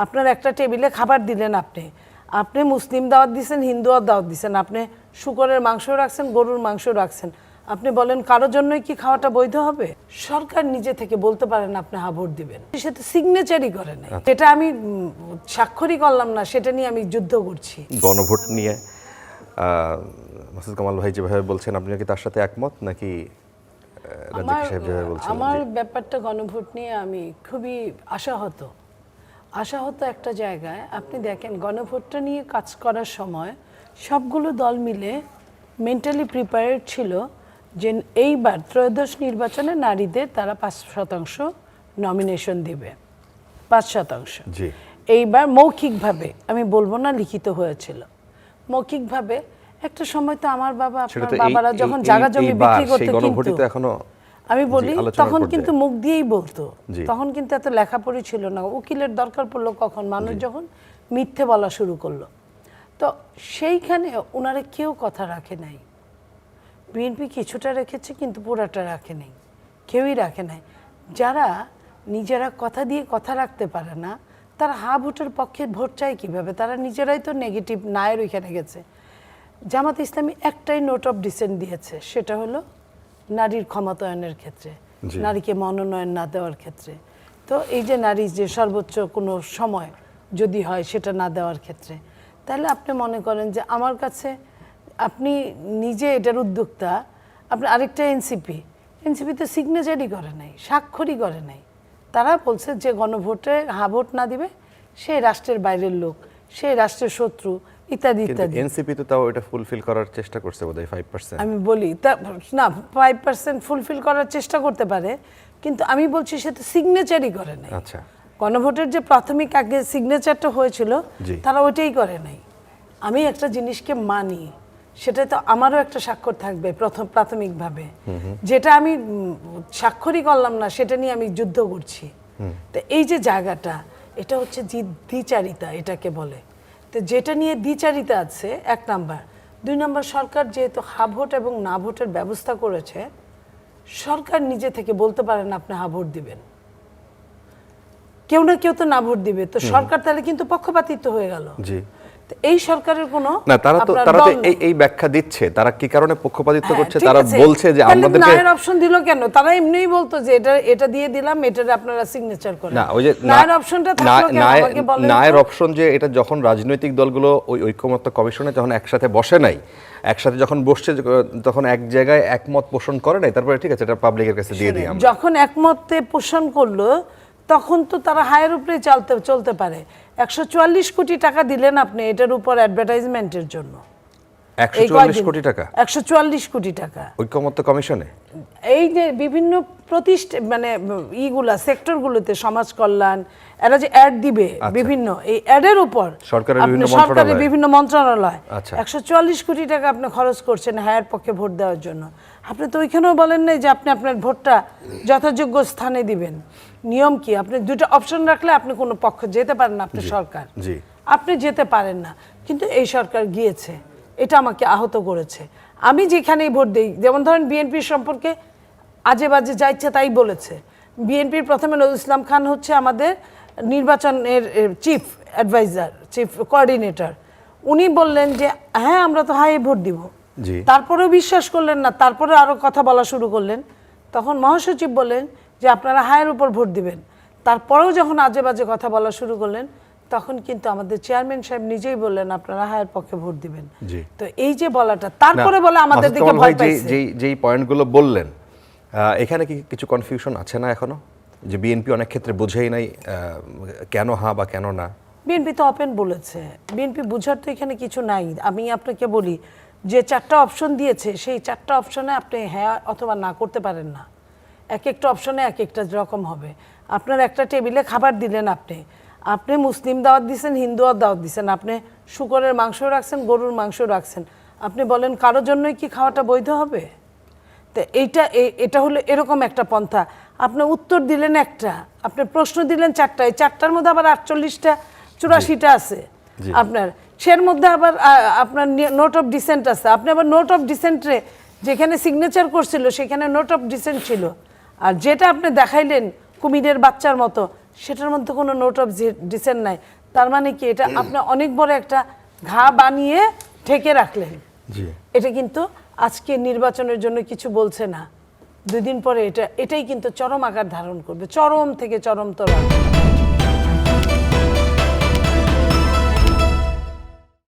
আপনার একটা টেবিলে খাবার দিলেন, আপনি মুসলিম দাওয়াত দিচ্ছেন, হিন্দু দাওয়াত দিচ্ছেন, আপনি শুকরের মাংস রাখছেন, গরুর মাংস রাখছেন, আপনি বলেন কারোর জন্যই কি খাওয়াটা বৈধ হবে? সরকার নিজে থেকে বলতে পারেন আপনি হা ভোট দিবেন, সে তো সিগনেচারই করে নাই। যেটা আমি স্বাক্ষরই করলাম না, সেটা নিয়ে আমি যুদ্ধ করছি। গণভোট নিয়ে মাসুদ কামাল ভাই যেভাবে বলছেন, আপনি কি তার সাথে একমত নাকি রাজ্জাক সাহেব যেভাবে বলছেন? আমার ব্যাপারটা গণভোট নিয়ে আমি খুবই আশাহত একটা জায়গায়। আপনি দেখেন গণভোটটা নিয়ে কাজ করার সময় সবগুলো দল মিলে মেন্টালি প্রিপেয়ার্ড ছিল যে এইবার ত্রয়োদশ নির্বাচনে নারীদের তারা 5% নমিনেশন দিবে, 5%। এইবার মৌখিকভাবে, আমি বলবো না লিখিত হয়েছিল, মৌখিকভাবে। একটা সময় তো আমার বাবা, আপনার বাবারা যখন জায়গা জমি বিক্রি করতে, কিন্তু আমি বলি তখন কিন্তু মুখ দিয়েই বলতো, তখন কিন্তু এত লেখাপড়ি ছিল না। উকিলের দরকার পড়লো কখন, মানুষ যখন মিথ্যে বলা শুরু করলো। তো সেইখানে ওনারা কেউ কথা রাখে নাই। বিএনপি কিছুটা রেখেছে কিন্তু পুরাটা রাখে নাই, কেউই রাখে নাই। যারা নিজেরা কথা দিয়ে কথা রাখতে পারে না, তারা হা ভোটের পক্ষে ভোট চায় কীভাবে? তারা নিজেরাই তো নেগেটিভ নায়ের ওইখানে গেছে। জামাত ইসলামী একটাই নোট অফ ডিসেন্ট দিয়েছে, সেটা হলো নারীর ক্ষমতায়নের ক্ষেত্রে, নারীকে মনোনয়ন না দেওয়ার ক্ষেত্রে। তো এই যে নারী যে সর্বোচ্চ কোনো সময় যদি হয় সেটা না দেওয়ার ক্ষেত্রে, তাহলে আপনি মনে করেন যে আমার কাছে আপনি নিজে এটার উদ্যোক্তা, আপনি আরেকটা এনসিপি তো সিগনেচারই করে নাই, স্বাক্ষরই করে নাই। তারা বলছে যে গণভোটে হা ভোট না দিবে সে রাষ্ট্রের বাইরের লোক, সে রাষ্ট্রের শত্রু, ইত্যাদি ইত্যাদি। এনসিপি তো তাও এটা ফুলফিল করার চেষ্টা করছে বোধহয় 5%। আমি বলি তা না, 5% ফুলফিল করার চেষ্টা করতে পারে, কিন্তু আমি বলছি সে তো সিগনেচারই করে নাই। আচ্ছা, গণভোটের যে প্রাথমিক আগে সিগনেচারটা হয়েছিল তারা ওইটাই করে নাই। আমি একটা জিনিসকে মানি, সেটা তো আমারও একটা স্বাক্ষর থাকবে প্রাথমিকভাবে। যেটা আমি স্বাক্ষরই করলাম না, সেটা নিয়ে আমি যুদ্ধ করছি। তো এই যে জায়গাটা, এটা হচ্ছে দ্বিচারিতা এটাকে বলে। তো যেটা নিয়ে দ্বিচারিতা আছে, 1 নাম্বার। 2 নাম্বার, সরকার যেহেতু হা ভোট এবং না ভোটের ব্যবস্থা করেছে, সরকার নিজে থেকে বলতে পারেন আপনি হা ভোট দিবেন, কেউ না কেউ তো না ভোট দিবে। তো সরকার তাহলে কিন্তু পক্ষপাতিত্ব হয়ে গেল। এই সরকারের কোনো না, তারা তো এই ব্যাখ্যা দিচ্ছে তারা কি কারণে পক্ষপাতিত্ব করছে। তারা বলছে যে আমাদেরকে নায়ের অপশন দিল কেন? তারা এমনিই বলতো যে এটা দিয়ে দিলাম, এটারে আপনারা সিগনেচার করেন। না, ওই যে নায়ের অপশনটা থাকলো কেন আমাকে বলেন। নায়ের অপশন যে এটা যখন রাজনৈতিক দলগুলো ওই ঐকমত্য কমিশনে যখন একসাথে বসে নাই, একসাথে যখন বসছে, তখন এক জায়গায় একমত পোষণ করে নাই, তারপরে ঠিক আছে এটা পাবলিকের কাছে দিয়ে দিই আমরা। যখন একমতে পোষণ করলো তখন তো তারা হায়ের উপরে চলতে পারে। 144 কোটি টাকা দিলেন আপনি এটার উপর অ্যাডভার্টাইজমেন্টের জন্য। 144 কোটি টাকা? 144 কোটি টাকা ঐকমত্য কমিশনে। এই যে বিভিন্ন প্রতিষ্ঠান, মানে ইগুলা সেক্টরগুলোতে, সমাজ কল্যাণ, এরা যে অ্যাড দিবে বিভিন্ন, এই অ্যাডের উপর সরকারের বিভিন্ন মন্ত্রণালয় 144 কোটি টাকা আপনি খরচ করছেন হায়ের পক্ষে ভোট দেওয়ার জন্য। আপনি তো ওইখানেও বলেন নাই যে আপনি আপনার ভোটটা যথাযোগ্য স্থানে দিবেন। নিয়ম কি? আপনি 2টা অপশন রাখলে আপনি কোনো পক্ষ যেতে পারেন না, আপনি সরকার আপনি যেতে পারেন না। কিন্তু এই সরকার গিয়েছে, এটা আমাকে আহত করেছে। আমি যেখানেই ভোট দিই, যেমন ধরেন বিএনপির সম্পর্কে আজে বাজে যা ইচ্ছা তাই বলেছে। বিএনপির প্রথমে নজরুল ইসলাম খান হচ্ছে আমাদের নির্বাচনের চিফ অ্যাডভাইজার, চিফ কোঅর্ডিনেটর। উনি বললেন যে হ্যাঁ আমরা তো হাই ভোট দিব, তারপরেও বিশ্বাস করলেন না, তারপরে আরো কথা বলা শুরু করলেন। তখন মহাসচিব বললেন যে আপনারা হায়ের উপর ভোট দিবেন, তারপরেও যখন আজে বাজে কথা বলা শুরু করলেন, তখন কিন্তু আমাদের চেয়ারম্যান সাহেব নিজেই বললেন আপনারা হায়ের পক্ষে ভোট দিবেন। তো এই যে বলাটা, তারপরে বলে আমাদের দিকে ভয় পাইছে। যেই পয়েন্টগুলো বললেন, এখানে কি কিছু কনফিউশন আছে না এখনো? যে বিএনপি অনেক ক্ষেত্রে বুঝেই নাই কেন হ্যাঁ বা কেন না। বিএনপি তো ওপেন বলেছে, বিএনপি বুঝার তো এখানে কিছু নাই। আমি আপনাকে বলি যে 4টা অপশন দিয়েছে, সেই 4টা অপশনে আপনি হ্যাঁ অথবা না করতে পারেন না। এক একটা অপশনে এক একটা রকম হবে। আপনার একটা টেবিলে খাবার দিলেন, আপনি মুসলিম দাওয়াত দিচ্ছেন, হিন্দু দাওয়াত দিচ্ছেন, আপনি শুকরের মাংস রাখছেন, গরুর মাংস রাখছেন, আপনি বলেন কারোর জন্যই কি খাওয়াটা বৈধ হবে? তো এটা হলো এরকম একটা পন্থা। আপনি উত্তর দিলেন একটা, আপনি প্রশ্ন দিলেন 4টা, এই 4টার মধ্যে আবার 48টা 84টা আছে আপনার, সের মধ্যে আবার আপনার নোট অফ ডিসেন্ট আছে। আপনি আবার নোট অফ ডিসেন্টে যেখানে সিগনেচার করছিল সেখানে নোট অফ ডিসেন্ট ছিল, আর যেটা আপনি দেখাইলেন কুমিরের বাচ্চার মতো, সেটার মধ্যে কোনো নোট অফ ডিসেন্ট নাই, তার মানে কি এটা আপনি অনেক বড় একটা ঘা বানিয়ে ঢেকে রাখলেন। জি। এটা কিন্তু আজকে নির্বাচনের জন্য কিছু বলছে না, 2 দিন পরে এটাই কিন্তু চরম আকার ধারণ করবে, চরম থেকে চরমতর।